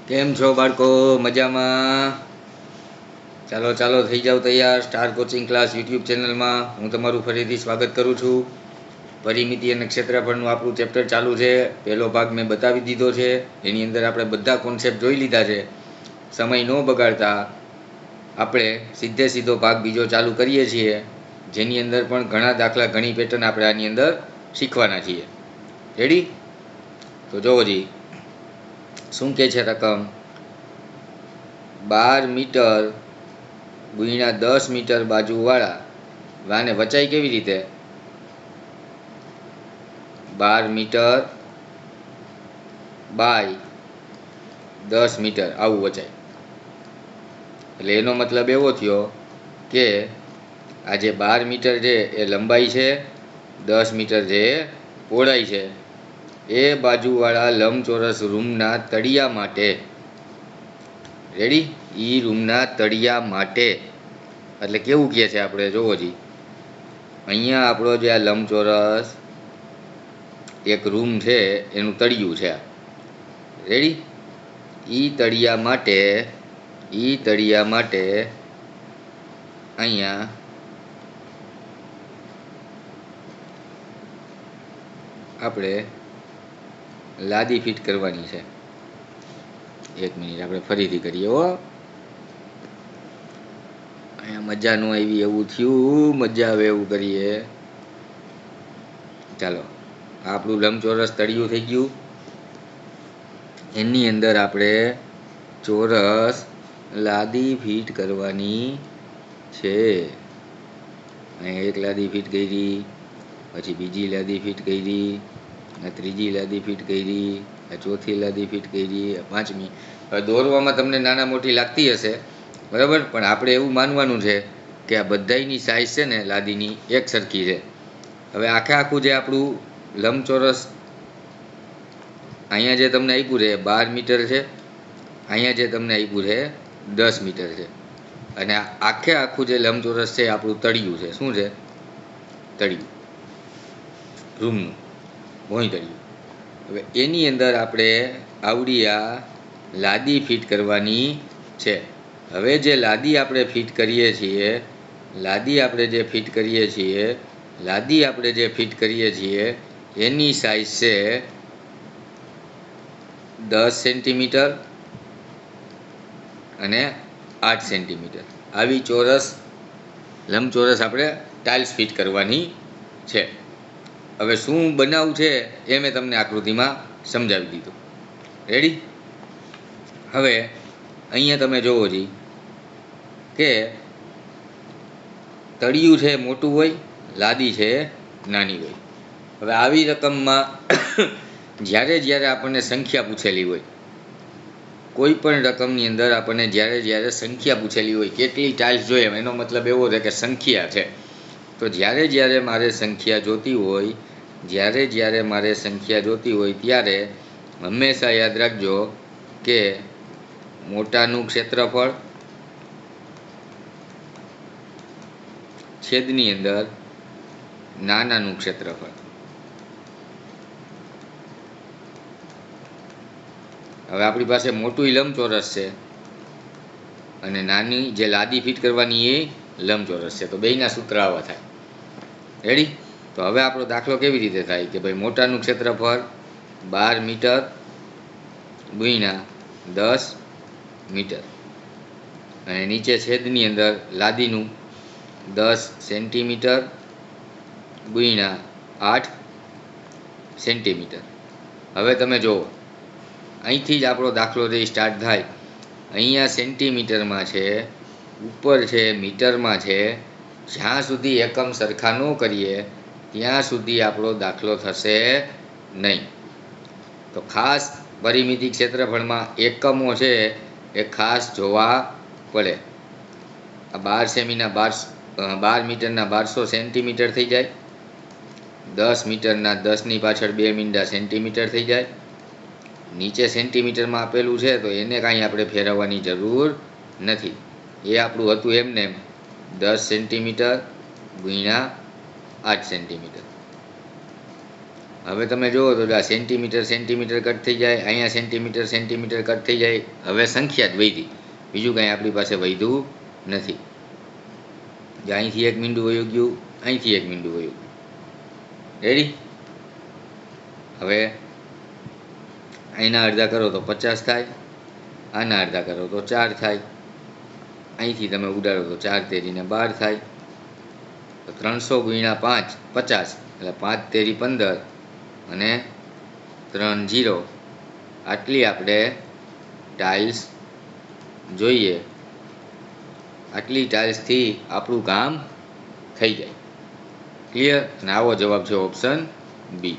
કેમ છો બાળકો? મજામાં? ચાલો ચાલો થઈ જાવ તૈયાર. સ્ટાર કોચિંગ ક્લાસ યુટ્યુબ ચેનલમાં હું તમારું ફરીથી સ્વાગત કરું છું. પરિમિતિ અને ક્ષેત્રફળનું આપણું ચેપ્ટર ચાલુ છે. પહેલો ભાગ મેં બતાવી દીધો છે. એની અંદર આપણે બધા કોન્સેપ્ટ જોઈ લીધા છે. સમય ન બગાડતા આપણે સીધો ભાગ બીજો ચાલુ કરીએ છીએ, જેની અંદર પણ ઘણા દાખલા, ઘણી પેટર્ન આપણે આની અંદર શીખવાના છીએ. રેડી? તો જોવો જી, શું કહે છે રકમ? 12 મીટર ગુણ્યા 10 મીટર બાજુવાળા વાને વચાય કેવી રીતે? 12 મીટર બાય 10 મીટર આવું વચાય. એટલે એનો મતલબ એવો થયો કે આ જે 12 મીટર છે એ લંબાઈ છે, 10 મીટર છે એ પહોળાઈ છે. એ બાજુવાળા લંબચોરસ રૂમના તળિયા માટે, રેડી, ઈ રૂમના તળિયા માટે, એટલે કેવું કહે છે આપણે જોવો જી, અહીંયા આપણો જે આ લંબચોરસ એક રૂમ છે એનું તળિયું છે, રેડી, ઈ તળિયા માટે અહીંયા આપણે લાદી ફિટ કરવાની છે. એક મિનિટ, આપણે ફરીથી કરીએ. અહીંયા મજા ન આવી એવું થયું, મજા આવે એવું કરીએ. ચાલો, આપણું લંબચોરસ તળિયું થઈ ગયું. એની અંદર આપણે ચોરસ લાદી ફિટ કરવાની છે. એક લાદી ફિટ કરી, પછી બીજી લાદી ફિટ કરી, ત્રીજી લાદી ફિટ કરી, ચોથી લાદી ફિટ કરી, પાંચમી. હવે દોરવામાં તમને નાના મોટી લાગતી હશે, બરાબર, પણ આપણે એવું માનવાનું છે કે આ બધાની સાઇઝ છે ને લાદીની એક સરખી છે. હવે આખું જે આપણું લંબચોરસ અહીંયા જે તમને આપ્યું છે 12 મીટર છે, અહીંયા જે તમને આપ્યું છે 10 મીટર છે, અને આખું જે લંબચોરસ છે આપણું તળિયું છે. શું છે? તળિયું, રૂમનું ભોંય તળિયું. હવે એની અંદર આપણે આવડી આ લાદી ફિટ કરવાની છે. હવે જે લાદી આપણે ફિટ કરીએ છીએ, લાદી આપણે જે ફિટ કરીએ છીએ એની સાઇઝ છે 10 સેન્ટીમીટર અને 8 સેન્ટીમીટર. આવી લંબચોરસ આપણે ટાઇલ્સ ફિટ કરવાની છે. હવે શું બનાવવું છે એ મેં તમને આકૃતિમાં સમજાવી દીધું. રેડી? હવે અહીંયા તમે જોવો જી કે તળિયું છે મોટું હોય, લાદી છે નાની હોય. હવે આવી રકમમાં જ્યારે આપણને સંખ્યા પૂછેલી હોય, કોઈ પણ રકમની અંદર આપણને જ્યારે સંખ્યા પૂછેલી હોય, કેટલી ટાઇલ્સ જોઈએ, એનો મતલબ એવો છે કે સંખ્યા છે. તો જ્યારે મારે સંખ્યા જોતી હોય, ત્યારે હંમેશા યાદ રાખજો કે મોટાનું ક્ષેત્રફળ છેદની અંદર નાનાનું ક્ષેત્રફળ. હવે આપણી પાસે મોટું લંબચોરસ છે અને નાની જે લાદી ફિટ કરવાની એ લંબચોરસ છે, તો બેયના સૂત્ર આવા થાય. રેડી? તો હવે આપણો દાખલો કેવી રીતે થાય કે ભાઈ મોટાનું ક્ષેત્રફળ 12 મીટર ગુણ્યા 10 મીટર, અને નીચે છેદની અંદર લાદીનું 10 સેન્ટીમીટર ગુણ્યા 8 સેન્ટીમીટર. હવે તમે જુઓ, અહીંથી જ આપણો દાખલો જે સ્ટાર્ટ થાય. અહીંયા સેન્ટીમીટરમાં છે, ઉપર છે મીટરમાં છે. જ્યાં સુધી એકમ સરખા ન કરીએ ત્યાં સુધી આપણો દાખલો થશે નહીં. તો ખાસ પરિમિતિ ક્ષેત્રફળમાં એકમો છે એ ખાસ જોવા પડે. આ 12 મીટરના 1200 સેન્ટીમીટર થઈ જાય, 10 મીટરના 10ની પાછળ 2 મીંડા સેન્ટીમીટર થઈ જાય. નીચે સેન્ટીમીટરમાં આપેલું છે તો એને કાંઈ આપણે ફેરવવાની જરૂર નથી. એ આપણું હતું એમને 10 સેન્ટીમીટર ગુણ્યા 8 સેન્ટીમીટર. હવે તમે જુઓ તો આ સેન્ટીમીટર સેન્ટીમીટર કટ થઈ જાય, અહીંયા સેન્ટીમીટર સેન્ટીમીટર કટ થઈ જાય. હવે સંખ્યા જ વધી, બીજું કાંઈ આપણી પાસે વધ્યું નથી. અહીંથી એક મીંડું વયું ગયું, અહીંથી એક મીંડું વયું. રેડી? હવે અહીંના અડધા કરો તો 50 થાય, આના અડધા કરો તો 4 થાય. અહીંથી તમે ઉડાડો તો 4 તેરીને 12 થાય. તો 300 ગુણ્યા 5 50, એટલે 5 તેરી 15 અને 3 0. આટલી આપણે ટાઇલ્સ જોઈએ. આટલી ટાઇલ્સથી આપણું કામ થઈ જાય. ક્લિયર? અને આવો જવાબ છે ઓપ્શન બી.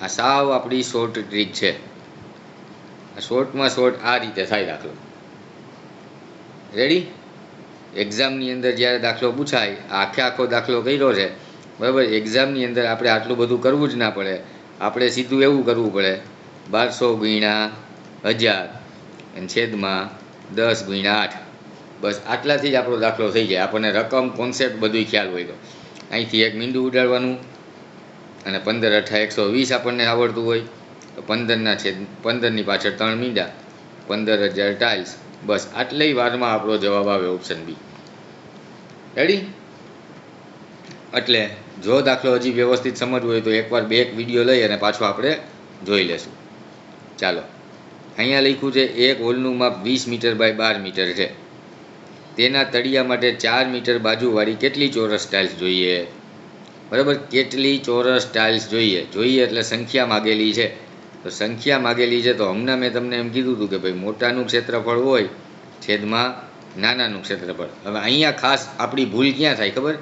આ સાવ આપણી શોર્ટ ટ્રીક છે. શોર્ટમાં શોર્ટ આ રીતે થાય દાખલો. રેડી? એક્ઝામની અંદર જ્યારે દાખલો પૂછાય, આખો દાખલો કર્યો છે બરાબર. એક્ઝામની અંદર આપણે આટલું બધું કરવું જ ના પડે. આપણે સીધું એવું કરવું પડે, 1200 ગુણ્યા 1000 અને છેદમાં 10 ગુણ્યા 8. બસ આટલાથી જ આપણો દાખલો થઈ જાય. આપણને રકમ કોન્સેપ્ટ બધું ખ્યાલ હોય તો. અહીંથી એક મીંડું ઉડાડવાનું અને 15 × 8 = 120 આપણને આવડતું હોય તો 15ની પાછળ 3 મીંડા, 15,000 ટાઇલ્સ. બસ આટલી વારમાં આપણો જવાબ આવે ઓપ્શન બી. રેડી? એટલે જો દાખલો હજી વ્યવસ્થિત સમજવો હોય તો એકવાર બેક વિડીયો લઈ અને પાછો આપણે જોઈ લેશું. ચાલો, અહીંયા લખ્યું છે એક હોલનું માપ 20 મીટર બાય 12 મીટર છે. તેના તળિયા માટે 4 મીટર બાજુવાળી કેટલી ચોરસ ટાઇલ્સ જોઈએ? બરાબર, કેટલી ચોરસ ટાઇલ્સ જોઈએ એટલે સંખ્યા માગેલી છે. તો સંખ્યા માગેલી છે તો હમણાં મેં તમને એમ કીધું હતું કે ભાઈ મોટાનું ક્ષેત્રફળ હોય છેદમાં નાનાનું ક્ષેત્રફળ. હવે અહીંયા ખાસ આપણી ભૂલ ક્યાં થાય ખબર?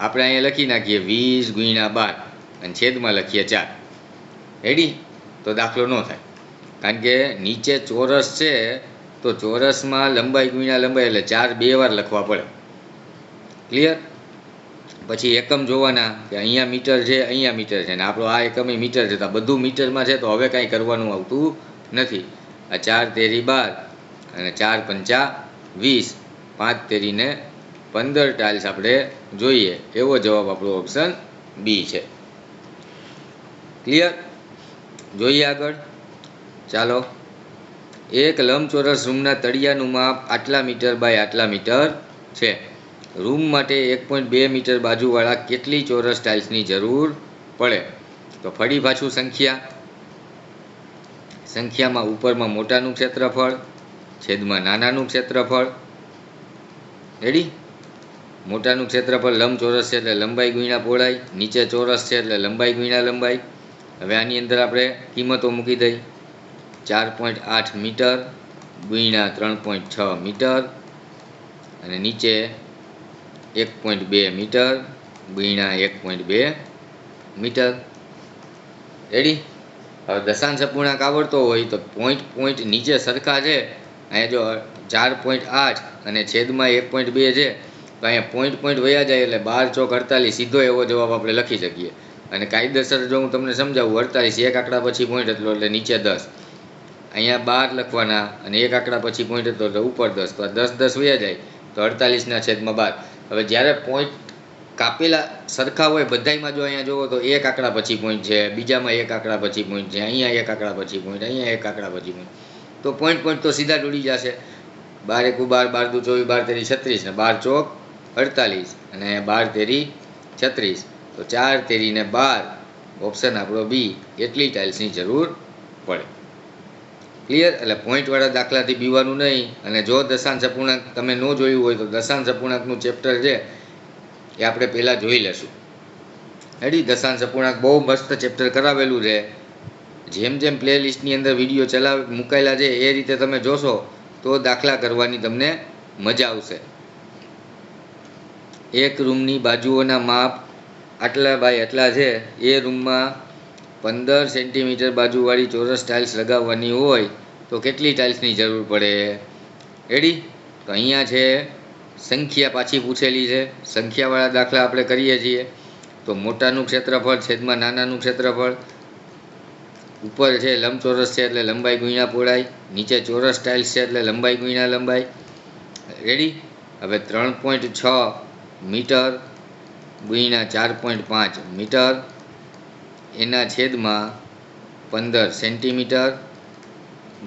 આપણે અહીંયા લખી નાખીએ 20 ગુણ્યા 12 અને છેદમાં લખીએ 4. રેડી? તો દાખલો ન થાય, કારણ કે નીચે ચોરસ છે તો ચોરસમાં લંબાઈ ગુણ્યા લંબાઈ એટલે 4 2 વાર લખવા પડે. ક્લિયર? પછી એકમ જોવાના કે અહીંયા મીટર છે, અહીંયા મીટર છે, ને આપણો આ એકમ મીટર છે. તો બધું મીટરમાં છે તો હવે કાંઈ કરવાનું આવતું નથી. આ 4 તેરી 12 અને 4 પંચા 20, 5 તેરીને 15 ટાઇલ્સ આપણે જોઈએ. એવો જવાબ આપણો ઓપ્શન બી છે. ક્લિયર? જોઈએ આગળ. ચાલો, એક લંબચોરસ રૂમના તળિયાનું માપ આટલા મીટર બાય આટલા મીટર છે. રૂમ માટે 1.2 મીટર બાજુવાળા કેટલી ચોરસ ટાઇલ્સની જરૂર પડે? તો ફરી પાછું સંખ્યામાં ઉપરમાં મોટાનું ક્ષેત્રફળ છેદમાં નાનાનું ક્ષેત્રફળ. રેડી? મોટાનું ક્ષેત્રફળ લંબચોરસ છે એટલે લંબાઈ ગુણ્યા પહોળાઈ, નીચે ચોરસ છે એટલે લંબાઈ ગુણ્યા લંબાઈ. હવે આની અંદર આપણે કિંમતો મૂકી દઈ. 4.8 મીટર ગુણ્યા 3.6 મીટર અને નીચે 1.2 મીટર ગુણ્યા 1.2 મીટર. રેડી? હવે દશાંશ અપૂર્ણાંક આવડતો હોય તો પોઈન્ટ નીચે સરખા છે. અહીંયા જો 4.8 અને છેદમાં 1.2 છે તો અહીંયા પોઈન્ટ વયા જાય એટલે 12 ચોક 48, સીધો એવો જવાબ આપણે લખી શકીએ. અને કાયદેસર જો હું તમને સમજાવું, 48 એક આંકડા પછી પોઈન્ટ એટલે નીચે 10. અહીંયા 12 લખવાના અને એક આંકડા પછી પોઈન્ટ એટલે ઉપર 10. તો આ 10 વયા જાય તો 48 છેદમાં 12. હવે જ્યારે પોઈન્ટ કાપેલા સરખા હોય બધામાં, જો અહીંયા જુઓ તો એક આંકડા પછી પોઈન્ટ છે, બીજામાં એક આંકડા પછી પોઈન્ટ છે, અહીંયા એક આંકડા પછી પોઈન્ટ, અહીંયા એક આંકડા પછી પોઈન્ટ, તો પોઈન્ટ તો સીધા જ ઉડી જશે. 12 × 1 = 12, 12 × 3 = 36 ને 12 ચોક 48 અને 12 તેરી 36. તો 4 તેરીને 12, ઓપ્શન આપણો બી, એટલી ટાઇલ્સની જરૂર પડે. ક્લિયર? એટલે પોઈન્ટવાળા દાખલાથી બીવાનું નહીં. અને જો દશાંશ અપૂર્ણાંક તમે ન જોયું હોય તો દશાંશ અપૂર્ણાંકનું ચેપ્ટર છે એ આપણે પહેલાં જોઈ લેશું. રેડી? દશાંશ અપૂર્ણાંક બહુ મસ્ત ચેપ્ટર કરાવેલું છે. જેમ જેમ પ્લેલિસ્ટની અંદર વિડીયો મુકાયેલા છે એ રીતે તમે જોશો તો દાખલા કરવાની તમને મજા આવશે. એક રૂમની બાજુઓના માપ આટલા બાય આટલા છે. એ રૂમમાં 15 સેન્ટીમીટર બાજુવાળી ચોરસ ટાઇલ્સ લગાવવાની હોય તો કેટલી ટાઇલ્સની જરૂર પડે? રેડી? તો અહીંયા છે સંખ્યા પાછી પૂછેલી છે. સંખ્યાવાળા દાખલા આપણે કરીએ છીએ. તો મોટાનું ક્ષેત્રફળ છેદમાં નાનાનું ક્ષેત્રફળ. ઉપર છે લંબચોરસ છે એટલે લંબાઈ ગુણ્યા પહોળાઈ, નીચે ચોરસ ટાઇલ્સ છે એટલે લંબાઈ ગુણ્યા લંબાઈ. રેડી? હવે 3.6 મીટર ગુણ્યા 4.5 મીટર એના છેદમાં 15 સેન્ટીમીટર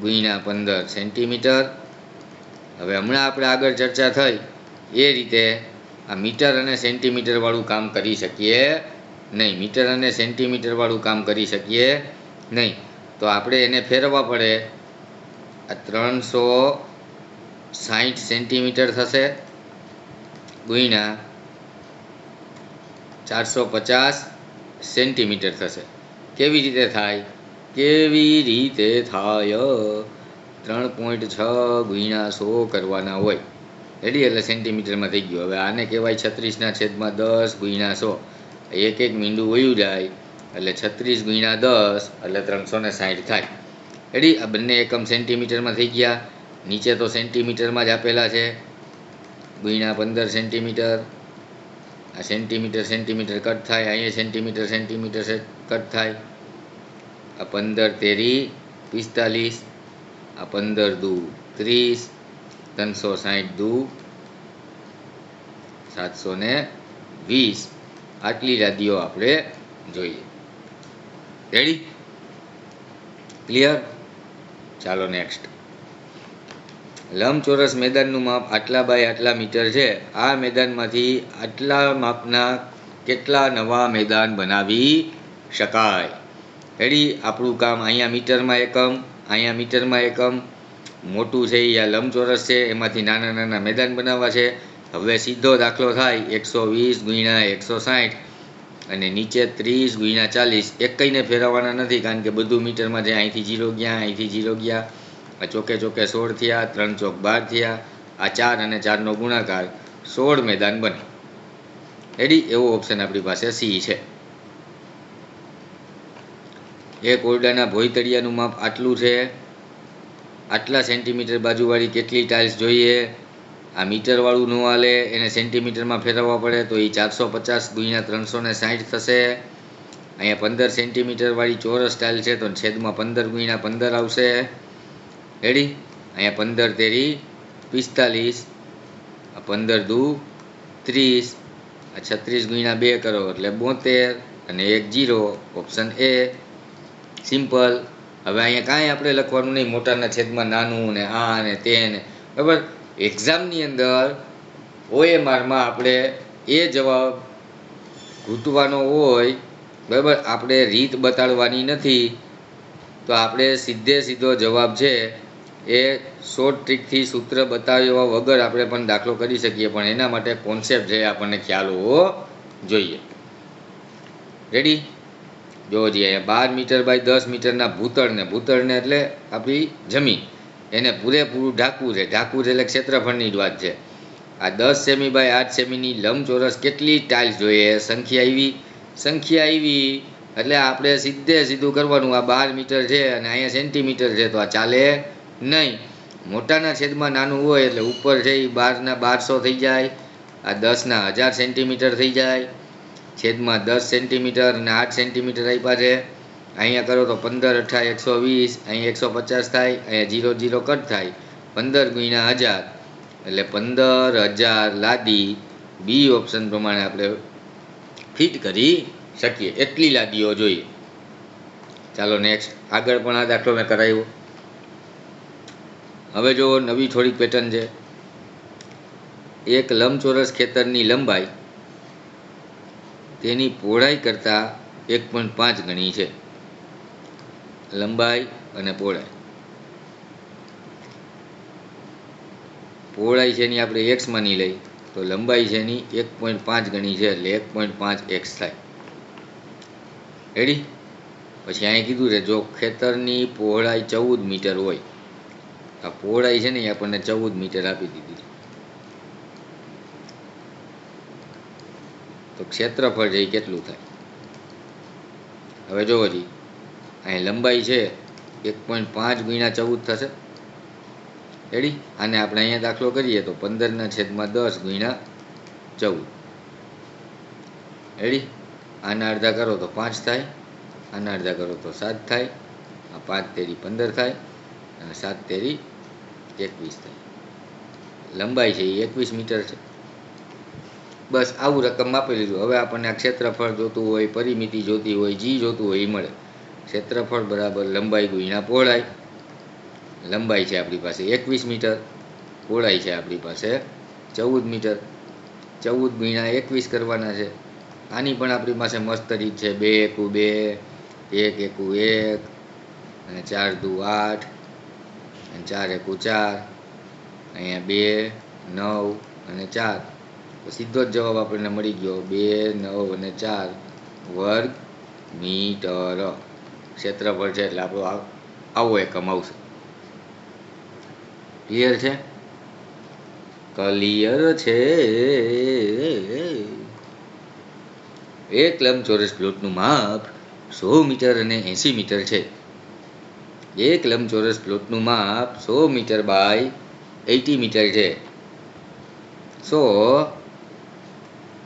ગુણ્યા 15 સેન્ટીમીટર. હવે હમણાં આપણે આગળ ચર્ચા થઈ એ રીતે આ મીટર અને સેન્ટીમીટર વાળું કામ કરી શકીએ નહીં. મીટર અને સેન્ટીમીટર વાળું કામ કરી શકીએ નહીં. તો આપણે એને ફેરવવા પડે. આ 360 સેન્ટીમીટર થશે ગુણ્યા 450 સેન્ટીમીટર થશે. કેવી રીતે થાય? 3.6 ગુણ્યા 100 કરવાના હોય. રેડી? એટલે સેન્ટીમીટરમાં થઈ ગયું. હવે આને કહેવાય 36/10 ગુણ્યા 100. એક એક મીંડું વયું જાય એટલે 36 ગુણ્યા 10 એટલે 360 થાય. રેડી? આ બંને એકમ સેન્ટીમીટરમાં થઈ ગયા. નીચે તો સેન્ટીમીટરમાં જ આપેલા છે. ગુણ્યા 15 સેન્ટીમીટર. આ સેન્ટીમીટર સેન્ટીમીટર કટ થાય. અહીંયા સેન્ટીમીટર સેન્ટીમીટર કટ થાય. આ 15 તેરી 45. આ 15 દુ 30. 360 દુ 720. આટલી લાદીઓ આપણે જોઈએ. રેડી? ક્લિયર? ચાલો નેક્સ્ટ. લંબચોરસ મેદાનનું માપ આટલા બાય આટલા મીટર છે. આ મેદાનમાંથી આટલા માપના કેટલા નવા મેદાન બનાવી શકાય? રેડી? આપણું કામ અહીંયા મીટરમાં એકમ, અહીંયા મીટરમાં એકમ. મોટું છે એ આ લંબચોરસ છે, એમાંથી નાના નાના મેદાન બનાવવા છે. હવે સીધો દાખલો થાય 120 ગુણ્યા 160 અને નીચે 30 ગુણ્યા 40. એકઈને ફેરવવાના નથી કારણ કે બધું મીટરમાં છે. અહીંથી 0 ગયા, અહીંથી 0 ગયા. આ ચોકે ચોકે 16 થયા, 3 ચોક 12 થયા. આ 4 અને 4નો ગુણાકાર 16 મેદાન બને. રેડી? એવો ઓપ્શન આપણી પાસે સી છે. એક ઓરડાના ભોંયતળિયાનું માપ આટલું છે. આટલા સેન્ટીમીટર બાજુવાળી કેટલી ટાઇલ્સ જોઈએ? આ મીટરવાળું ન હાલે, એને સેન્ટીમીટરમાં ફેરવવા પડે તો એ 450 ગુણ્યા 360 થશે. અહીંયા 15 સેન્ટીમીટરવાળી ચોરસ ટાઇલ છે તો છેદમાં 15 ગુણ્યા 15 આવશે. રેડી? અહીંયા 15 તેરી 45. આ 15 દુ 30. આ 36 ગુણ્યા 2 કરો એટલે 72 અને 1 0. Option A. સિમ્પલ. હવે અહીંયા કાંઈ આપણે લખવાનું નહીં. મોટાના છેદમાં નાનું ને આ ને તે ને. બરાબર? એક્ઝામની અંદર OMRમાં આપણે એ જવાબ ઘૂંટવાનો હોય. બરાબર? આપણે રીત બતાડવાની નથી. તો આપણે સીધો જવાબ છે એ શોર્ટ ટ્રીકથી સૂત્ર બતાવ્યા વગર આપણે પણ દાખલો કરી શકીએ. પણ એના માટે કોન્સેપ્ટ છે આપણને ખ્યાલ હોવો જોઈએ. રેડી? જોવો જોઈએ. અહીંયા 12 મીટર બાય 10 મીટરના ભૂતળને એટલે આપણી જમીન, એને પૂરેપૂરું ઢાંકવું છે. ઢાંકવું છે એટલે ક્ષેત્રફળની જ વાત છે. આ 10 સેમી બાય 8 સેમીની લંબચોરસ કેટલી ટાઇલ્સ જોઈએ? સંખ્યા આવી એટલે આપણે સીધું કરવાનું. આ 12 મીટર છે અને અહીંયા સેન્ટીમીટર છે તો આ ચાલે નહીં. મોટાના છેદમાં નાનું હોય એટલે ઉપર છે એ 12ના 1200 થઈ જાય. આ 10ના 1000 સેન્ટીમીટર થઈ જાય. છેદમાં 10 સેન્ટીમીટર અને 8 સેન્ટીમીટર આપ્યા છે. અહીંયા કરો તો 15 × 8 120. અહીંયા 150 થાય. અહીંયા 0 0 કટ થાય. 15 ગુણ્યા 1000 એટલે 15000 લાદી બી ઓપ્શન પ્રમાણે આપણે ફિટ કરી શકીએ. એટલી લાદીઓ જોઈએ. ચાલો નેક્સ્ટ. આગળ પણ આ દાખલો મેં કરાવ્યો. હવે જો નવી થોડીક પેટર્ન છે. એક લંબચોરસ ખેતરની લંબાઈ તેની પહોળાઈ કરતાં 1.5 ગણી છે. લંબાઈ અને પહોળાઈ. પહોળાઈ છે એની આપણે x માની લઈ તો લંબાઈ છે એની 1.5 ગણી છે એટલે 1.5x થાય. રેડી? પછી અહીંયા કીધું છે જો ખેતરની પહોળાઈ 14 મીટર હોય. આ પહોળાઈ છે ને એ આપણને 14 મીટર આપી દીધી. તો ક્ષેત્રફળ છે એ કેટલું થાય? હવે જોવો જી, અહીં લંબાઈ છે 1.5 ગુણ્યા 14 થશે. રેડી? આને આપણે અહીંયા દાખલો કરીએ તો 15/10 ગુણ્યા 14. રેડી? આના અડધા કરો તો 5 થાય. આના અડધા કરો તો 7 થાય. આ 5 તેરી 15 થાય અને 7 તેરી 21 થાય. લંબાઈ છે એ 21 મીટર છે. બસ આવું રકમ આપી લીધું. હવે આપણને આ ક્ષેત્રફળ જોતું હોય, પરિમિતિ જોતી હોય, જી જોતું હોય એ મળે. ક્ષેત્રફળ બરાબર લંબાઈ ગુણ્યા પહોળાઈ. લંબાઈ છે આપણી પાસે 21 મીટર, પહોળાઈ છે આપણી પાસે 14 મીટર. 14 ગુણ્યા 21 કરવાના છે. આની પણ આપણી પાસે મસ્ત રીત છે. 2 એકુ 2, 1 એકુ 1, અને 4 દુ 8, અને 4 એકુ 4, અહીંયા 2, 9 અને 4. તો સીધો જ જવાબ આપણને મળી ગયો 2, 9 અને 4 વર્ગ મીટર. ક્ષેત્રફળ છે એટલે આપણો આવો એકમ આવશે. ક્લિયર છે? ક્લિયર છે. એક લંબચોરસ પ્લોટનું માપ 100 મીટર અને 80 મીટર છે. એક લંબચોરસ પ્લોટનું માપ 100 મીટર બાય 80 મીટર છે. So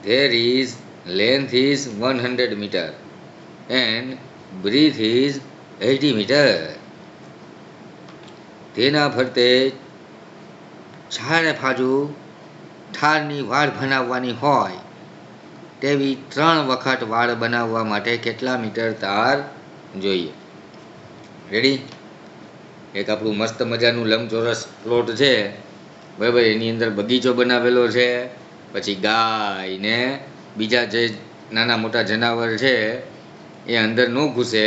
there is length is 100 meter and breadth is 80 meter. તેના ફરતે છાણે ફાજુ ઠારની વાડ બનાવવાની હોય તેવી 3 વખત વાડ બનાવવા માટે કેટલા મીટર તાર જોઈએ? રેડી? એક આપણું મસ્ત મજાનું લંબચોરસ પ્લોટ છે, બરાબર. એની અંદર બગીચો બનાવેલો છે. પછી ગાય ને બીજા જે નાના મોટા જનાવર છે એ અંદર ન ઘૂસે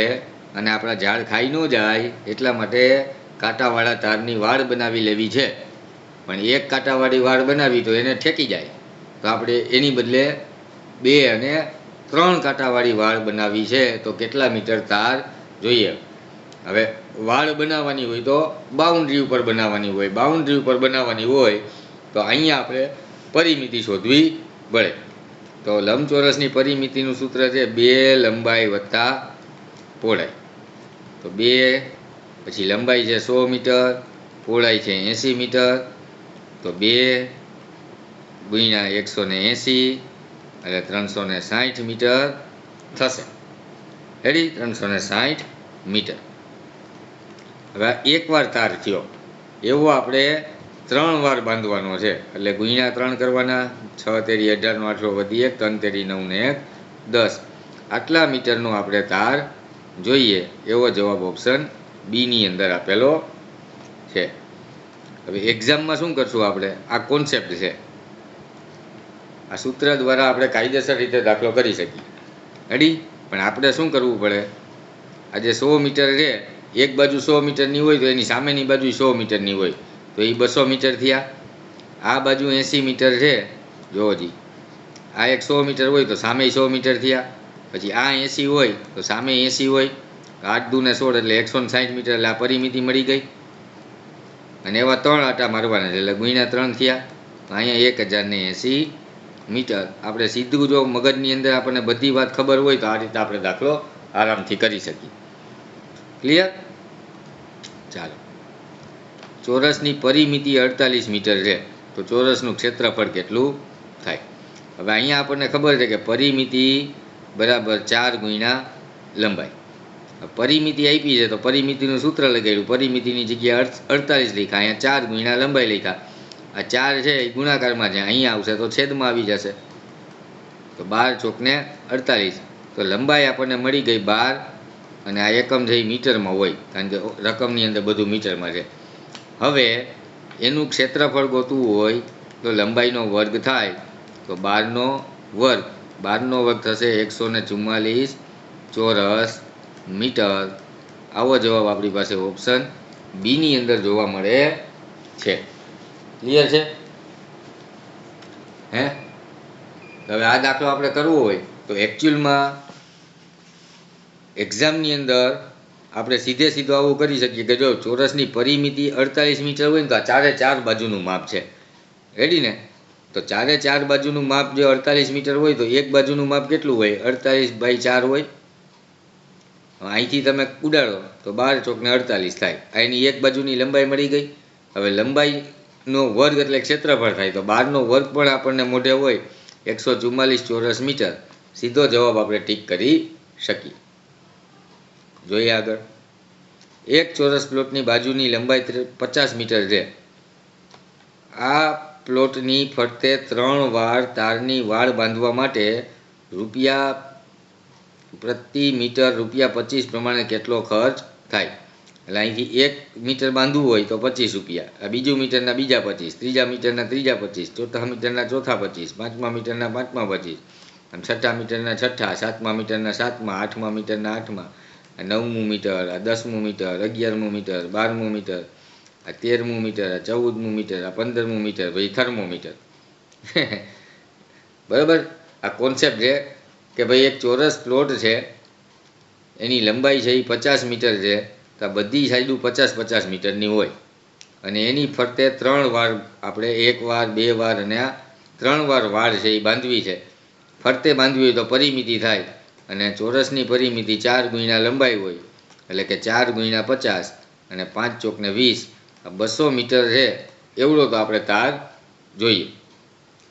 અને આપણા ઝાડ ખાઈ ન જાય એટલા માટે કાંટાવાળા તારની વાડ બનાવી લેવી છે. પણ એક કાંટાવાળી વાડ બનાવી તો એને ઠેકી જાય, તો આપણે એની બદલે 2 અને 3 કાંટાવાળી વાડ બનાવી છે. તો કેટલા મીટર તાર જોઈએ? હવે વાડ બનાવવાની હોય તો બાઉન્ડ્રી ઉપર બનાવવાની હોય. બાઉન્ડ્રી ઉપર બનાવવાની હોય તો અહીંયા આપણે પરિમિતિ શોધવી પડે. તો લંબચોરસની પરિમિતિનું સૂત્ર છે 2 લંબાઈ વત્તા પહોળાઈ. તો 2 પછી લંબાઈ છે 100 મીટર, પહોળાઈ છે 80 મીટર. તો 2 ગુણ્યા 180 એટલે 360 મીટર થશે. રેડી? 360 મીટર. હવે એકવાર તાર થયો એવો આપણે 3 વાર બાંધવાનો છે. એટલે ગુણ્યા 3 કરવાના. 6 તેરી 18 નો 8 વધી 1, 3 તેરી 9 ને 1 10. આટલા મીટરનો આપણે તાર જોઈએ એવો જવાબ ઓપ્શન બી ની અંદર આપેલો છે. હવે એક્ઝામમાં શું કરશું આપણે? આ કોન્સેપ્ટ છે, આ સૂત્ર દ્વારા આપણે કાયદેસર રીતે દાખલો કરી શકીએ. રેડી? પણ આપણે શું કરવું પડે? આજે 100 મીટર છે, એક બાજુ 100 મીટરની હોય તો એની સામેની બાજુ 100 મીટરની હોય, તો એ 200 મીટર થયા. આ બાજુ 80 મીટર છે, જોજી આ એક 100 મીટર હોય તો સામે 100 મીટર થયા. પછી આ 80 હોય તો સામે 80 હોય. 8 દુ ને 16 એટલે 160 મીટર. એટલે આ પરિમિતિ મળી ગઈ. અને એવા 3 આટા મારવાના છે એટલે ગુણ્યા 3 થયા. તો અહીંયા 1080 મીટર. આપણે સીધું જો મગજની અંદર આપણને બધી વાત ખબર હોય તો આ રીતે આપણે દાખલો આરામથી કરી શકીએ. ક્લિયર? ચાલો, ચોરસની પરિમિતિ 48 મીટર છે, તો ચોરસનું ક્ષેત્રફળ કેટલું થાય? હવે અહીંયા આપણને ખબર છે કે પરિમિતિ બરાબર 4 ગુણ્યા લંબાઈ. પરિમિતિ આપી છે તો પરિમિતિનું સૂત્ર લગાડ્યું. પરિમિતિની જગ્યાએ 48 લખ્યા, અહીંયા 4 ગુણ્યા લંબાઈ લખ્યા. આ 4 છે એ ગુણાકારમાં છે, અહીંયા આવશે તો છેદમાં આવી જશે. તો 12 ચોકને 48. તો લંબાઈ આપણને મળી ગઈ 12, અને આ એકમ છે એ મીટરમાં હોય કારણ કે રકમની અંદર બધું મીટરમાં છે. હવે એનું ક્ષેત્રફળ ગોતવું હોય તો લંબાઈનો વર્ગ થાય તો 12નો વર્ગ. 12નો વર્ગ થશે 144 ચોરસ મીટર. આવો જવાબ આપણી પાસે ઓપ્શન બી ની અંદર જોવા મળે છે. ક્લિયર છે? હે? હવે આ દાખલો આપણે કરવો હોય તો એકચ્યુઅલમાં એક્ઝામની અંદર આપણે સીધો આવું કરી શકીએ કે જો ચોરસની પરિમિતિ 48 મીટર હોય ને તો આ 4 બાજુનું માપ છે. રેડી ને? તો 4 બાજુનું માપ જો 48 મીટર હોય તો એક બાજુનું માપ કેટલું હોય? 48/4 હોય. અહીંથી તમે ઉડાડો તો 12 ચોકને 48 થાય. એની એક બાજુની લંબાઈ મળી ગઈ. હવે લંબાઈનો વર્ગ એટલે ક્ષેત્રફળ થાય. તો 12નો વર્ગ પણ આપણને મોઢે હોય 144 ચોરસ મીટર. સીધો જવાબ આપણે ટીક કરી શકીએ. જોઈએ આગળ. એક ચોરસ પ્લોટની બાજુની લંબાઈ 50 મીટર છે. આ પ્લોટની ફરતે 3 વાર તારની વાડ બાંધવા માટે રૂપિયા પ્રતિ મીટર ₹25 પ્રમાણે કેટલો ખર્ચ થાય? એટલે અહીંથી 1 મીટર બાંધવું હોય તો 25 રૂપિયા, આ બીજું મીટરના બીજા 25, ત્રીજા મીટરના ત્રીજા 25, ચોથા મીટરના ચોથા 25, પાંચમા મીટરના પાંચમા 25, અને છઠ્ઠા મીટરના છઠ્ઠા, સાતમા મીટરના સાતમા, આઠમા મીટરના આઠમા, આ 9મું મીટર, આ 10મું મીટર, 11મું મીટર, 12મું મીટર, આ 13મું મીટર, આ 14મું મીટર, આ 15મું મીટર, પછી થર્મોમીટર. બરાબર. આ કોન્સેપ્ટ છે કે ભાઈ એક ચોરસ પ્લોટ છે, એની લંબાઈ છે એ 50 મીટર છે, તો બધી સાઈડો 50-50 મીટરની હોય, અને એની ફરતે 3 વાર આપણે 1 વાર 2 વાર અને આ 3 વાર વાડ છે એ બાંધવી છે. ફરતે બાંધવી હોય તો પરિમિતિ થાય, અને ચોરસની પરિમિતિ 4 ગુણ્યા લંબાઈ હોય, એટલે કે 4 ગુણ્યા 50 અને 5 ચોકને 20, 200 મીટર છે એવડો તો આપણે તાર જોઈએ.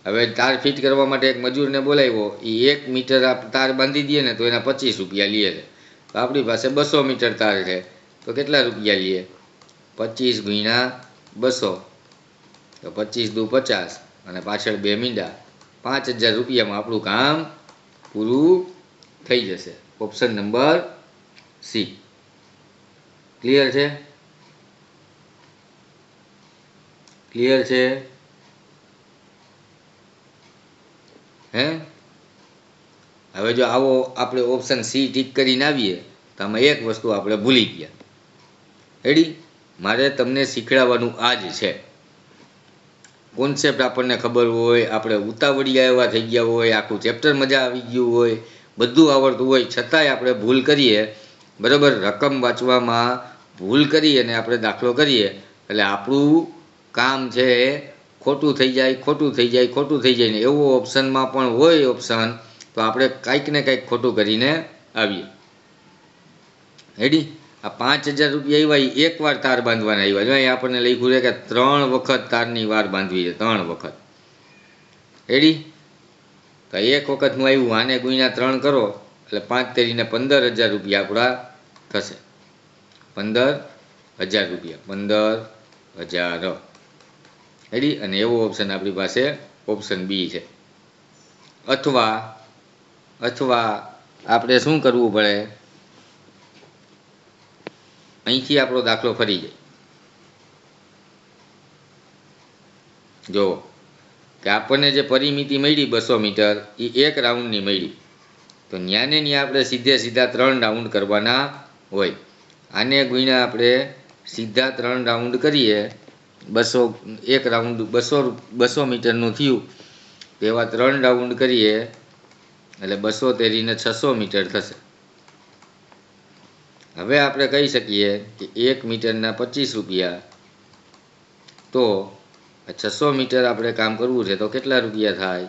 હવે તાર ફિટ કરવા માટે એક મજૂરને બોલાવ્યો, એ 1 મીટર તાર બાંધી દે ને તો એના 25 રૂપિયા લે છે. તો આપણી પાસે 200 મીટર તાર છે, તો કેટલા રૂપિયા લઈએ? 25 ગુણ્યા 200, તો 25 દુ 50, અને પાછળ 2 મીંડા, 5000 રૂપિયામાં આપણું કામ પૂરું થઈ જશે. Option number C. ક્લિયર છે? ક્લિયર છે? હે? હવે જો આવો આપણે ઓપ્શન સી ટીક કરીને આવીએ તો આમાં એક વસ્તુ આપણે ભૂલી ગયા. રેડી? મારે તમને શીખડાવવાનું આ જ છે. કોન્સેપ્ટ આપણને ખબર હોય, આપણે ઉતાવળિયા એવા થઈ ગયા હોય, આખું ચેપ્ટર મજા આવી ગયું હોય, બધું આવડતું હોય, છતાંય આપણે ભૂલ કરીએ. બરાબર? રકમ વાંચવામાં ભૂલ કરી અને આપણે દાખલો કરીએ એટલે આપણું કામ છે એ ખોટું થઈ જાય, ખોટું થઈ જાય, ખોટું થઈ જાય. ને એવો ઓપ્શનમાં પણ હોય ઓપ્શન, તો આપણે કાંઈક ને કાંઈક ખોટું કરીને આવીએ. રેડી? આ 5000 રૂપિયા આવ્યા, એ 1 વાર તાર બાંધવાના આવ્યા. જો અહીં આપણને લખ્યું છે કે 3 વખત તારની વાર બાંધવી છે, 3 વખત. રેડી? તો 1 વખતનું આવ્યું, આને ગુણ્યા 3 કરો એટલે 5 તેરીને 15000 રૂપિયા આપણા થશે. 15000 રૂપિયા, 15000. રેડી? અને એવો ઓપ્શન આપણી પાસે ઓપ્શન બી છે. અથવા આપણે શું કરવું પડે? અહીંથી આપણો દાખલો ફરી જાય. જો કે આપણને જે પરિમિતિ મળી 200 મીટર, એ 1 રાઉન્ડની મળી, તો ન્યાને ન્યા આપણે સીધા 3 રાઉન્ડ કરવાના હોય. આને ગુણ્યા આપણે સીધા 3 રાઉન્ડ કરીએ, 1 રાઉન્ડ 200 મીટરનું થયું, તો એવા 3 રાઉન્ડ કરીએ એટલે 200 તેરીને 600 મીટર થશે. હવે આપણે કહી શકીએ કે 1 મીટરના 25 રૂપિયા, તો 600 મીટર આપણે કામ કરવું છે તો કેટલા રૂપિયા થાય?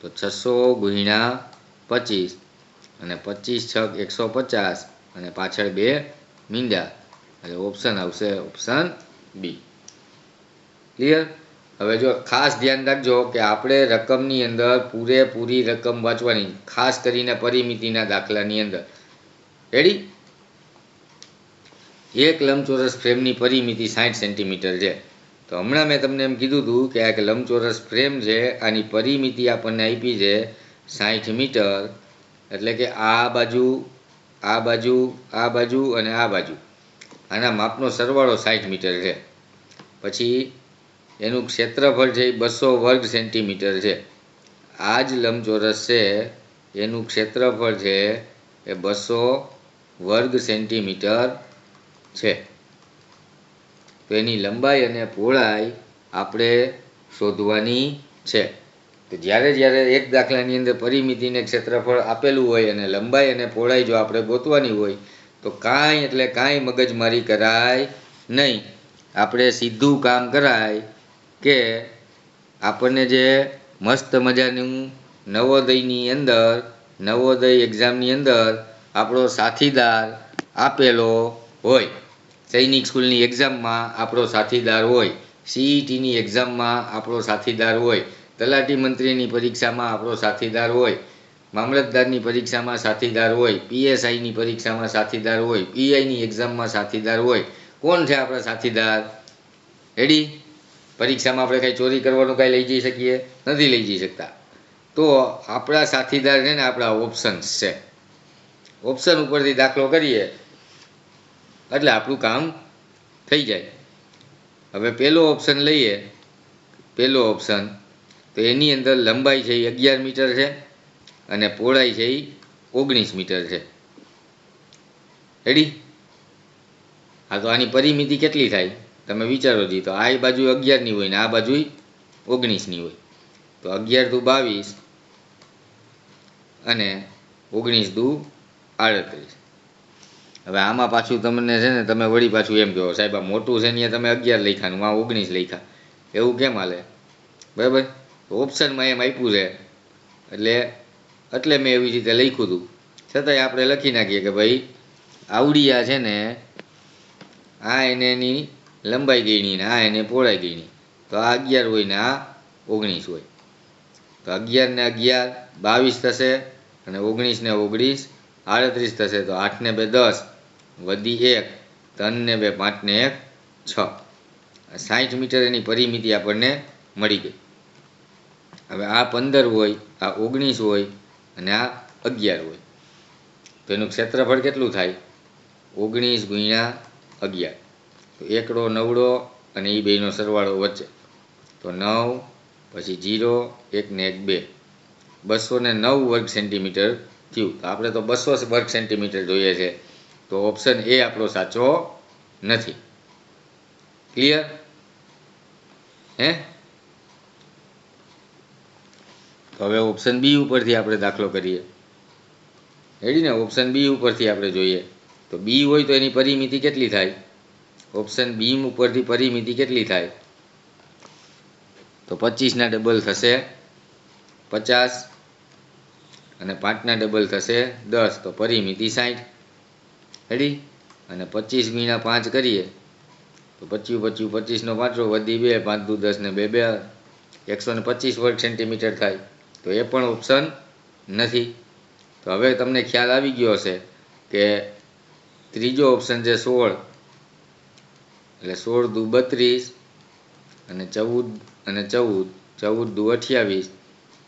તો 600 ગુણ્યા 25, અને 25 × 150, અને પાછળ 2 મીંડા, એટલે ઓપ્શન આવશે ઓપ્શન બી. ક્લિયર? હવે જો ખાસ ધ્યાન રાખજો કે આપણે રકમની અંદર પૂરેપૂરી રકમ વાંચવાની, ખાસ કરીને પરિમિતિના દાખલાની અંદર. રેડી? એક લંબચોરસ ફ્રેમની પરિમિતિ 60 સેન્ટીમીટર છે. તો હમણાં મેં તમને એમ કીધું હતું કે આ એક લંબચોરસ ફ્રેમ છે, આની પરિમિતિ આપણને આપી છે 60 મીટર, એટલે કે આ બાજુ, આ બાજુ, આ બાજુ અને આ બાજુ, આના માપનો સરવાળો 60 મીટર છે. પછી એનું ક્ષેત્રફળ છે એ 200 વર્ગ સેન્ટીમીટર છે. આ જ લંબચોરસ છે, એનું ક્ષેત્રફળ છે એ 200 વર્ગ સેન્ટીમીટર છે. તો એની લંબાઈ અને પહોળાઈ આપણે શોધવાની છે. તો જ્યારે એક દાખલાની અંદર પરિમિતિને ક્ષેત્રફળ આપેલું હોય અને લંબાઈ અને પહોળાઈ જો આપણે ગોતવાની હોય, તો કાંઈ એટલે કાંઈ મગજમારી કરાય નહીં. આપણે સીધું કામ કરાય કે આપણને જે મસ્ત મજાનું નવોદયની અંદર, નવોદય એક્ઝામની અંદર આપણો સાથીદાર આપેલો હોય, સૈનિક સ્કૂલની એક્ઝામમાં આપણો સાથીદાર હોય, CETની એક્ઝામમાં આપણો સાથીદાર હોય, તલાટી મંત્રીની પરીક્ષામાં આપણો સાથીદાર હોય, મામલતદારની પરીક્ષામાં સાથીદાર હોય, PSIની પરીક્ષામાં સાથીદાર હોય, PIની એક્ઝામમાં સાથીદાર હોય. કોણ છે આપણા સાથીદાર? રેડી? પરીક્ષામાં આપણે કાંઈ ચોરી કરવાનું કાંઈ લઈ જઈ શકીએ નથી લઈ જઈ શકતા. તો આપણા સાથીદાર છે ને આપણા ઓપ્શન્સ છે. ઓપ્શન ઉપરથી દાખલો કરીએ એટલે આપણું કામ થઈ જાય. હવે પહેલો ઓપ્શન લઈએ. પહેલો ઓપ્શન તો એની અંદર લંબાઈ છે એ 11 મીટર છે અને પહોળાઈ છે એ 19 મીટર છે. રેડી? હા, તો આની પરિમિતિ કેટલી થાય તમે વિચારો જી. તો આ બાજુ 11ની હોય ને આ બાજુ 19ની હોય. તો 11 દુ 22 અને 19 દુ 38. હવે આમાં પાછું તમને છે ને તમે વળી પાછું એમ કહો સાહેબ આ મોટું છે ને તમે 11 લખ્યાનું આ 19 લખ્યા, એવું કેમ હાલે? બરાબર? તો ઓપ્શનમાં એમ આપ્યું છે એટલે મેં એવી રીતે લખ્યું હતું. છતાંય આપણે લખી નાખીએ કે ભાઈ આવડિયા છે ને આ એની લંબાઈ ગઈની ને આ એને પહોળાઈ ગઈની. તો આ 11 હોય ને આ 19 હોય. તો 11 ને 11 22 થશે અને 19 ને 19 38 થશે. તો 8 ને 2 10 વધી 1 3 ને 2 5 ને 1 6. 60 મીટર એની પરિમિતિ આપણને મળી ગઈ. હવે આ 15 હોય, આ 19 હોય અને આ 11 હોય. તો એનું ક્ષેત્રફળ કેટલું થાય? 19 ગુણ્યા 11. તો એકડો નવડો અને એ બેનો સરવાળો વચ્ચે. તો 9 પછી 0 1 ને 1 2 209 વર્ગ સેન્ટીમીટર થયું. તો આપણે તો 200 વર્ગ સેન્ટીમીટર જોઈએ છે. તો ઓપ્શન એ આપણો સાચો નથી. ક્લિયર? હે? તો હવે ઓપ્શન બી ઉપરથી આપણે દાખલો કરીએ. રેડી ને? ઓપ્શન બી ઉપરથી આપણે જોઈએ. તો બી હોય તો એની પરિમિતિ કેટલી થાય? ઓપ્શન બી ઉપરથી પરિમિતિ કેટલી થાય? તો 25ના ડબલ થશે 50 અને 5ના ડબલ થશે 10. તો પરિમિતિ 60. રેડી? અને 25 ગુણ્યા 5 કરીએ તો 25 25 નો 5 વધી 2 5 દુ 10 ને 2 2 125 વર્ગ સેન્ટીમીટર થાય. તો એ પણ ઓપ્શન નથી. તો હવે તમને ખ્યાલ આવી ગયો હશે કે ત્રીજો ઓપ્શન છે 16 એટલે 16 દુ 32 અને 14 14 દુ 28.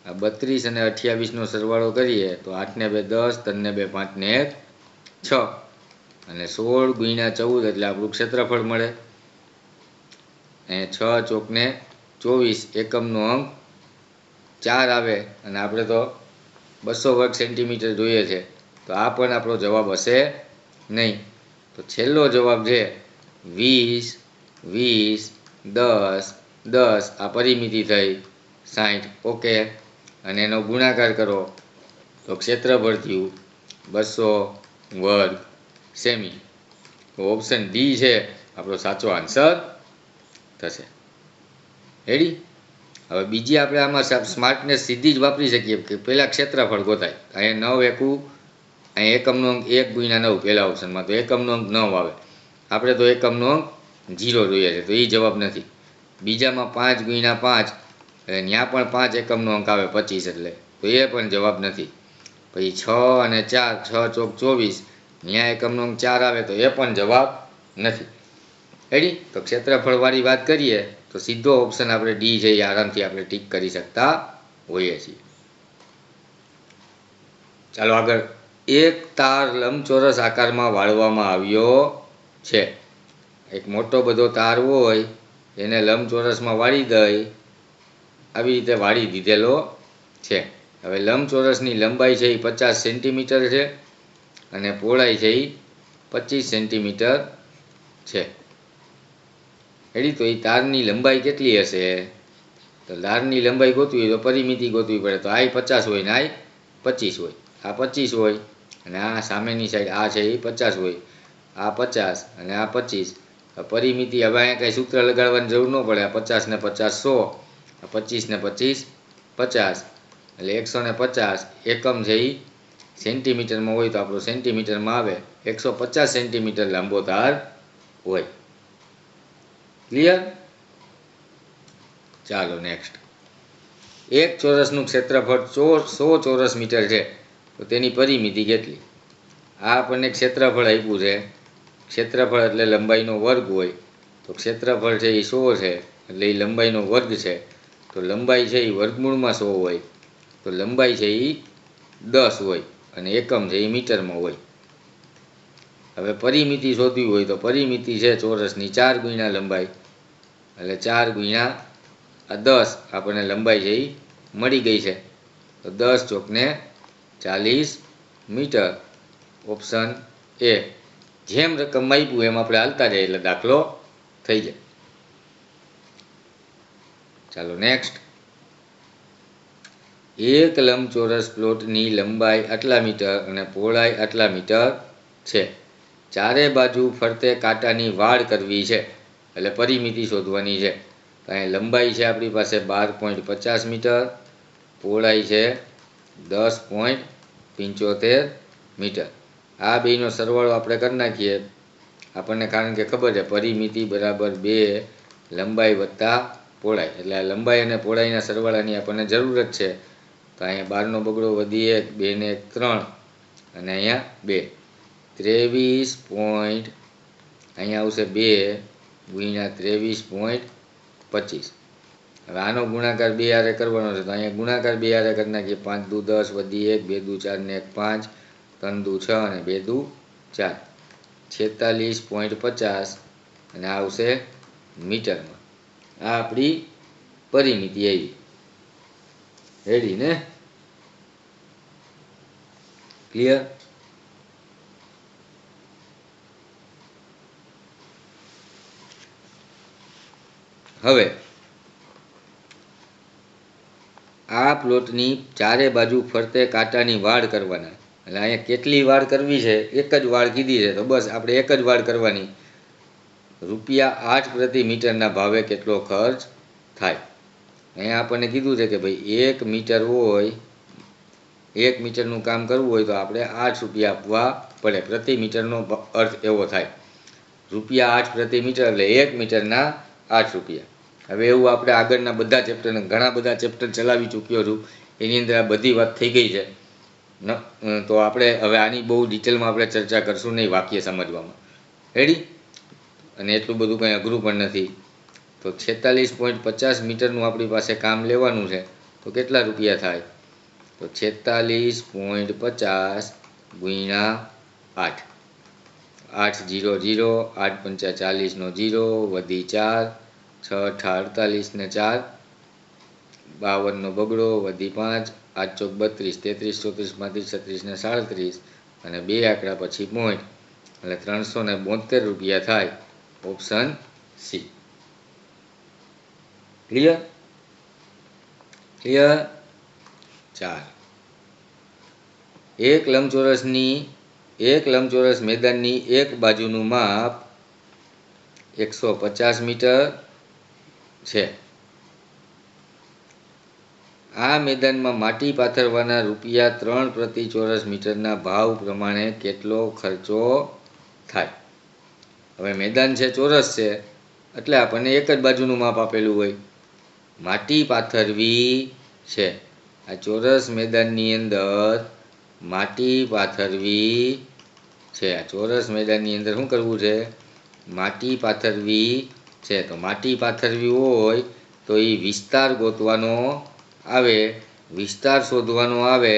આ 32 અને 28 નો સરવાળો કરીએ તો 8 ને 2 10 3 ને 2 5 ને 1 6 અને 16 ગુણ્યા 14 એટલે આપણું ક્ષેત્રફળ મળે. એ 6 ચોકને 24 એકમનો અંક 4 આવે અને આપણે તો 200 વર્ગ સેન્ટીમીટર જોઈએ છે. તો આ પણ આપણો જવાબ હશે નહીં. તો છેલ્લો જવાબ છે 20 20 10 10. આ પરિમિતિ થઈ 60. ઓકે. અને એનો ગુણાકાર કરો તો ક્ષેત્રફળ થયું 200 વર્ગ સેમી. તો ઓપ્શન ડી છે આપણો સાચો આન્સર થશે. રેડી? હવે બીજી આપણે આમાં સ્માર્ટનેસ સીધી જ વાપરી શકીએ કે પહેલાં ક્ષેત્રફળ ગોતાય. અહીંયા 9 એકું અહીંયા એકમનો અંક 1 ગુણ્યા 9 પહેલા ઓપ્શનમાં. તો એકમનો અંક 9 આવે. આપણે તો એકમનો અંક 0 જોઈએ છે. તો એ જવાબ નથી. બીજામાં 5 ગુણ્યા 5 એટલે ત્યાં પણ 5 એકમનો અંક આવે 25 એટલે. તો એ પણ જવાબ નથી. પછી 6 અને 4 6 ચોક 24 ત્યાં એકમનો અંક 4 આવે. તો એ પણ જવાબ નથી. રેડી? તો ક્ષેત્રફળવાળી વાત કરીએ તો સીધો ઓપ્શન આપણે ડી છે એ આરામથી આપણે ટીક કરી શકતા હોઈએ છીએ. ચાલો આગળ. એક તાર લંબચોરસ આકારમાં વાળવામાં આવ્યો છે. એક મોટો બધો તાર હોય એને લંબચોરસમાં વાળી દઈ આવી રીતે વાળી દીધેલો છે. હવે લંબચોરસની લંબાઈ છે એ 50 સેન્ટીમીટર છે અને પહોળાઈ છે એ 25 સેન્ટીમીટર છે. રેડી? તો એ તારની લંબાઈ કેટલી હશે? તો તારની લંબાઈ ગોતવી હોય તો પરિમિતિ ગોતવી પડે. તો આ 50 હોય ને આ 25 હોય. આ 25 હોય અને આ સામેની સાઈડ આ છે એ 50 હોય. આ 50 અને આ 25. પરિમિતિ હવે અહીંયા કંઈ સૂત્ર લગાડવાની જરૂર ન પડે. આ 50 ને 50 100, 25 ને 25 50 એટલે 150. એકમ છે એ સેન્ટીમીટરમાં હોય તો આપણો સેન્ટીમીટરમાં આવે. 150 સેન્ટીમીટર લાંબો તાર હોય. ક્લિયર? ચાલો નેક્સ્ટ. એક ચોરસનું ક્ષેત્રફળ 100 ચોરસ મીટર છે. તો તેની પરિમિતિ કેટલી? આ આપણને ક્ષેત્રફળ આપ્યું છે. ક્ષેત્રફળ એટલે લંબાઈનો વર્ગ હોય. તો ક્ષેત્રફળ છે એ 100 છે એટલે એ લંબાઈનો વર્ગ છે. તો લંબાઈ છે એ વર્ગમૂળમાં 100 હોય તો લંબાઈ છે એ 10 હોય અને એકમ છે એ મીટરમાં હોય. હવે પરિમિતિ શોધવી હોય તો પરિમિતિ છે ચોરસની 4 ગુણ્યા લંબાઈ, એટલે 4 ગુણ્યા આ 10 આપણને લંબાઈ છે એ મળી ગઈ છે. તો 10 ચોકને 40 મીટર. Option A. જેમ રકમ આપ્યું એમ આપણે હાલતા જઈએ એટલે દાખલો થઈ જાય. ચાલો નેક્સ્ટ. એક લંબચોરસ પ્લોટની લંબાઈ આટલા મીટર અને પહોળાઈ આટલા મીટર છે. ચારે બાજુ ફરતે કાંટાની વાડ કરવી છે, એટલે પરિમિતિ શોધવાની છે. અહીં લંબાઈ છે આપણી પાસે 12.50 મીટર, પહોળાઈ છે 10.75 મીટર. આ બેનો સરવાળો આપણે કરી નાખીએ. આપણને કારણ કે ખબર છે પરિમિતિ બરાબર 2 લંબાઈ વત્તા પહોળાઈ, એટલે આ લંબાઈ અને પહોળાઈના સરવાળાની આપણને જરૂર જ છે. તો અહીંયા 12 નો બગડો વધી 1, 2 ને 1 3 અને અહીંયા 2 23 પોઈન્ટ, અહીંયા આવશે 2 ગુણ્યા 23.25. હવે આનો ગુણાકાર 2 હારે કરવાનો છે તો અહીંયા ગુણાકાર 2 હારે કરી નાખીએ. 5 દુ 10 વધી 1, 2 દુ 4 ને 1 5, 3 દુ 6 અને 2 દુ 4, 46.50 અને આવશે મીટરમાં. આ આપણી પરિમિતિ આવી. રેડી ને? ક્લિયર? હવે આ પ્લોટની ચારે બાજુ ફરતે કાંટાની વાડ કરવાના. એટલે અહીંયા કેટલી વાડ કરવી છે? એક જ વાડ કીધી છે તો બસ આપણે એક જ વાડ કરવાની. ₹8 પ્રતિ મીટરના ભાવે કેટલો ખર્ચ થાય? અહીંયા આપણને કીધું છે કે ભાઈ 1 મીટર હોય, 1 મીટરનું કામ કરવું હોય તો આપણે ₹8 આપવા પડે. પ્રતિ મીટરનો અર્થ એવો થાય. ₹8 પ્રતિ મીટર એટલે 1 મીટરના ₹8. હવે એવું આપણે આગળના બધા ચેપ્ટરને ઘણા બધા ચેપ્ટર ચલાવી ચૂક્યો છું, એની અંદર આ બધી વાત થઈ ગઈ છે. તો આપણે હવે આની બહુ ડિટેલમાં આપણે ચર્ચા કરશું નહીં વાક્ય સમજવામાં. રેડી? અને એટલું બધું કંઈ અઘરું પણ નથી. તો 46.50 મીટરનું આપણી પાસે કામ લેવાનું છે તો કેટલા રૂપિયા થાય? તો 46.50 ગુણ્યા 8, 8 0 0, 8 પંચા 40 નો 0 વધી 4, 6 અઠા 48 ને 4, 52 નો બગડો વધી 5, 8 ચોક 32, 33 34 35 36 ને 37 અને 2 આંકડા પછી પોઈન્ટ, એટલે ₹372 થાય. Option C. ક્લિયર? ક્લિયર? ચાર. એક લંબચોરસ મેદાનની એક બાજુનું માપ 150 મીટર છે. આ મેદાનમાં માટી પાથરવાના ₹3 પ્રતિ ચોરસ મીટરના ભાવ પ્રમાણે કેટલો ખર્ચો થાય? હવે મેદાન છે ચોરસ છે એટલે આપણને એક જ બાજુનું માપ આપેલું હોય. માટી પાથરવી છે. આ ચોરસ મેદાનની અંદર માટી પાથરવી છે. આ ચોરસ મેદાનની અંદર શું કરવું છે? માટી પાથરવી છે. તો માટી પાથરવી હોય તો એ વિસ્તાર ગોતવાનો આવે. વિસ્તાર શોધવાનો આવે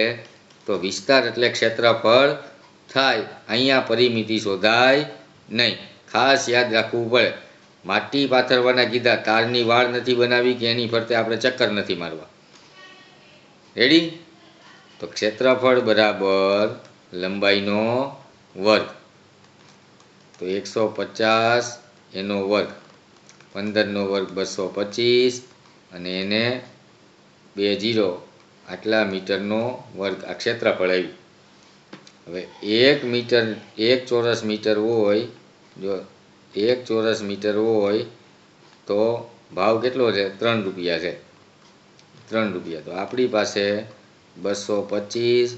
તો વિસ્તાર એટલે ક્ષેત્રફળ થાય. અહીંયા પરિમિતિ શોધાય નહીં. ખાસ યાદ રાખવું પડે. માટી પાથરવાના કીધા, તારની વાડ નથી બનાવી કે એની ફરતે આપણે ચક્કર નથી મારવા. રેડી? તો ક્ષેત્રફળ બરાબર લંબાઈનો વર્ગ. તો 150 એનો વર્ગ, 15 નો વર્ગ 225 અને એને 2 0 આટલા મીટરનો વર્ગ. આ ક્ષેત્રફળ આવ્યું. હવે 1 ચોરસ મીટર હોય, જો 1 ચોરસ મીટર હોય તો ભાવ કેટલો છે? ₹3 છે. ₹3. તો આપણી પાસે 225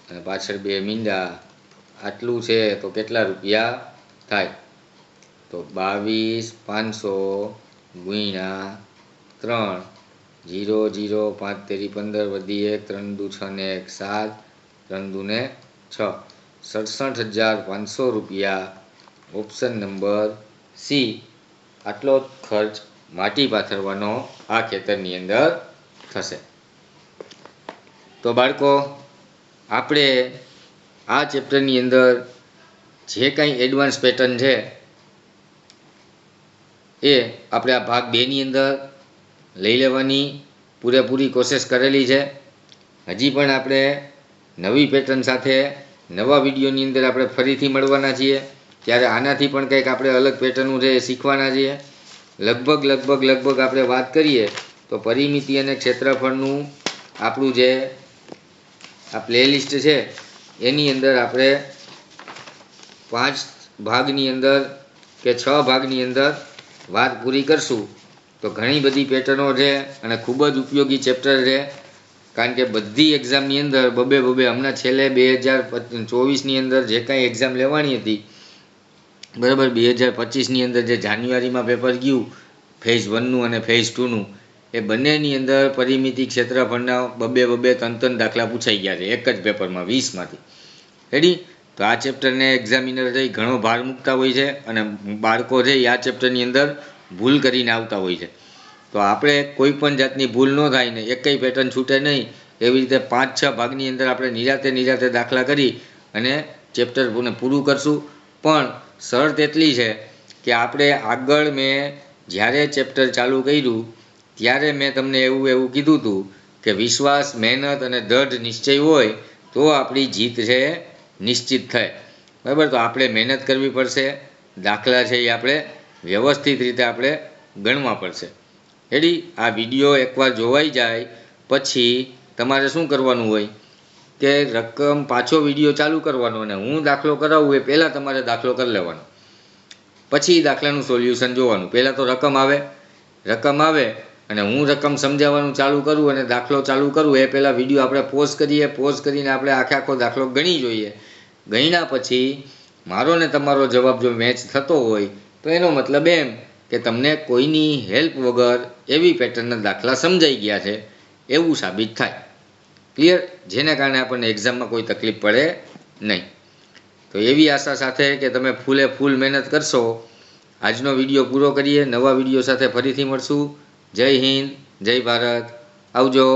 અને પાછળ 2 મીંડા આટલું છે તો કેટલા રૂપિયા થાય? તો 22,500 ગુણ્યા 3, 0 0, 5 તેરી 15 વધી 1, 3 દુ 6 ને 1 7, 3 દુ ને 6, ₹67,500. Option number C. આટલો ખર્ચ માટી પાથરવાનો આ ખેતરની અંદર થશે. તો બાળકો, આપણે આ ચેપ્ટરની અંદર જે કંઈ એડવાન્સ પેટર્ન છે એ આપણે આ ભાગ 2 ની અંદર લઈ લેવાની પૂરેપૂરી કોશિશ કરેલી છે. હજી પણ આપણે નવી પેટર્ન સાથે નવા વિડીયોની અંદર આપણે ફરીથી મળવાના છીએ. ત્યારે આનાથી પણ કંઈક આપણે અલગ પેટર્નનું છે એ શીખવાના છીએ. લગભગ આપણે વાત કરીએ તો પરિમિતિ અને ક્ષેત્રફળનું આપણું જે આ પ્લેલિસ્ટ છે એની અંદર આપણે 5 ભાગની અંદર કે 6 ભાગની અંદર વાત પૂરી કરશું. તો ઘણી બધી પેટર્નો છે અને ખૂબ જ ઉપયોગી ચેપ્ટર છે. કારણ કે બધી એક્ઝામની અંદર બબે હમણાં છેલ્લે 2024ની અંદર જે કાંઈ એક્ઝામ લેવાની હતી, બરાબર, 2025ની અંદર જે જાન્યુઆરીમાં પેપર ગયું ફેઝ 1નું અને ફેઝ 2નું, એ બંનેની અંદર પરિમિતિ ક્ષેત્રફળના બબે 3 દાખલા પૂછાઈ ગયા છે એક જ પેપરમાં 20માંથી. રેડી? તો આ ચેપ્ટરને એક્ઝામિનર થઈ ઘણો ભાર મૂકતા હોય છે અને બાળકો છે આ ચેપ્ટરની અંદર ભૂલ કરીને આવતા હોય છે. તો આપણે કોઈ પણ જાતની ભૂલ ન થાય ને એકય પેટર્ન છૂટે નહીં એવી રીતે 5-6 ભાગની અંદર આપણે નિરાતે દાખલા કરી અને ચેપ્ટર પૂરું કરશું. પણ શરત એટલી છે કે આપણે આગળ મેં જ્યારે ચેપ્ટર ચાલુ કર્યું ત્યારે મેં તમને એવું કીધું હતું કે વિશ્વાસ, મહેનત અને દૃઢ નિશ્ચય હોય તો આપણી જીત છે નિશ્ચિત થાય. બરાબર? તો આપણે મહેનત કરવી પડશે. દાખલા છે એ આપણે વ્યવસ્થિત રીતે આપણે ગણવા પડશે. રેડી? આ વિડીયો એકવાર જોવાઈ જાય પછી તમારે શું કરવાનું હોય કે રકમ પાછો વિડીયો ચાલુ કરવાનો અને હું દાખલો કરાવું એ પહેલાં તમારે દાખલો કરી લેવાનો, પછી દાખલાનું સોલ્યુશન જોવાનું. પહેલાં તો રકમ આવે અને હું રકમ સમજાવવાનું ચાલુ કરું અને દાખલો ચાલુ કરું એ પહેલાં વિડીયો આપણે પોઝ કરીને આપણે આખો દાખલો ગણી જોઈએ. ગણ્યા પછી મારો ને તમારો જવાબ જો મેચ થતો હોય તો એનો મતલબ એમ કે તમને કોઈની હેલ્પ વગર એવી પેટર્નના દાખલા સમજાઈ ગયા છે એવું સાબિત થાય. ક્લિયર? જેને કારણે આપણને એક્ઝામમાં કોઈ તકલીફ પડે નહીં. તો એવી આશા સાથે કે તમે ફૂલ મહેનત કરશો, આજનો વિડીયો પૂરો કરીએ. નવા વિડીયો સાથે ફરીથી મળશું. જય હિન્દ, જય ભારત, આવજો.